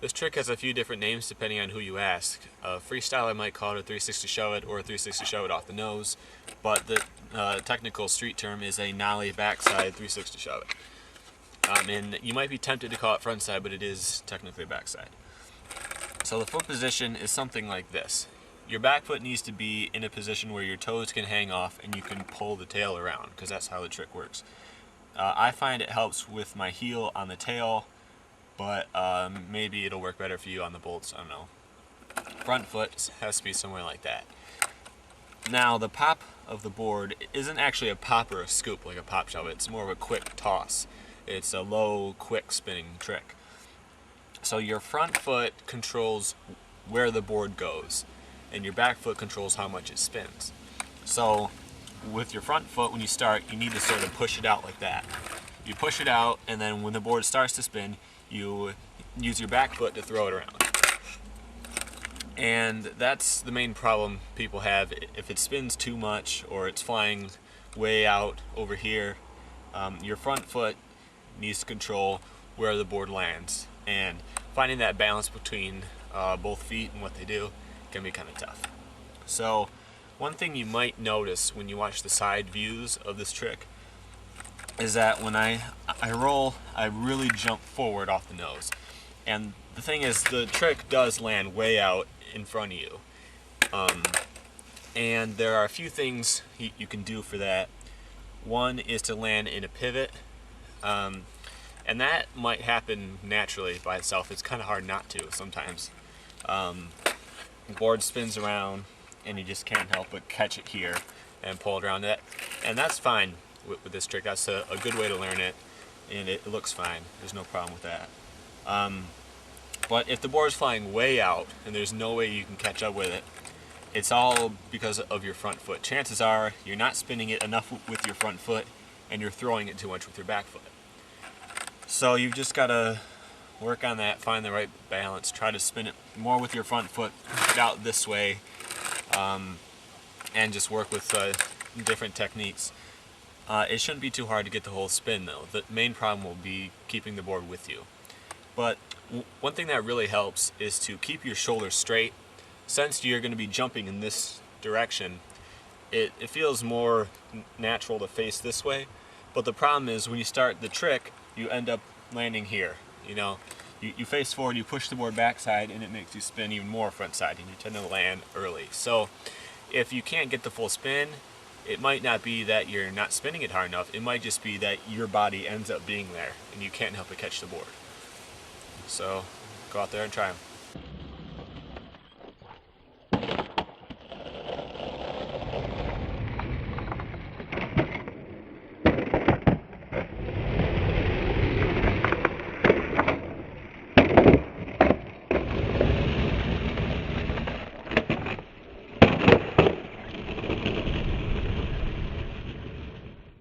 This trick has a few different names depending on who you ask. Freestyle, I might call it a 360 shove it or a 360 shove it off the nose, but the technical street term is a Nollie backside 360 shove it. And you might be tempted to call it frontside, but it is technically backside. So the foot position is something like this. Your back foot needs to be in a position where your toes can hang off and you can pull the tail around, because that's how the trick works. I find it helps with my heel on the tail, but maybe it'll work better for you on the bolts, I don't know. Front foot has to be somewhere like that. Now the pop of the board isn't actually a pop or a scoop like a pop shove, it's more of a quick toss. It's a low, quick spinning trick. So your front foot controls where the board goes, and your back foot controls how much it spins. So with your front foot, when you start, you need to sort of push it out like that. You push it out, and then when the board starts to spin, you use your back foot to throw it around. And that's the main problem people have. If it spins too much or it's flying way out over here, your front foot needs to control where the board lands. And finding that balance between both feet and what they do can be kind of tough. So one thing you might notice when you watch the side views of this trick is that when I roll, I really jump forward off the nose. And the thing is, the trick does land way out in front of you. And there are a few things you can do for that. One is to land in a pivot. And that might happen naturally by itself. It's kind of hard not to sometimes. The board spins around and you just can't help but catch it here and pull it around that. And that's fine with this trick. That's a good way to learn it, and it looks fine. There's no problem with that. But if the board is flying way out and there's no way you can catch up with it, it's all because of your front foot. Chances are you're not spinning it enough with your front foot and you're throwing it too much with your back foot. So you've just got to work on that, find the right balance, try to spin it more with your front foot, push it out this way, and just work with different techniques. It shouldn't be too hard to get the whole spin though. The main problem will be keeping the board with you. But one thing that really helps is to keep your shoulders straight. Since you're going to be jumping in this direction, it feels more natural to face this way. But the problem is when you start the trick, you end up landing here. You know, you face forward, you push the board backside, and it makes you spin even more front side, and you tend to land early. So if you can't get the full spin, it might not be that you're not spinning it hard enough. It might just be that your body ends up being there, and you can't help but catch the board. So go out there and try them.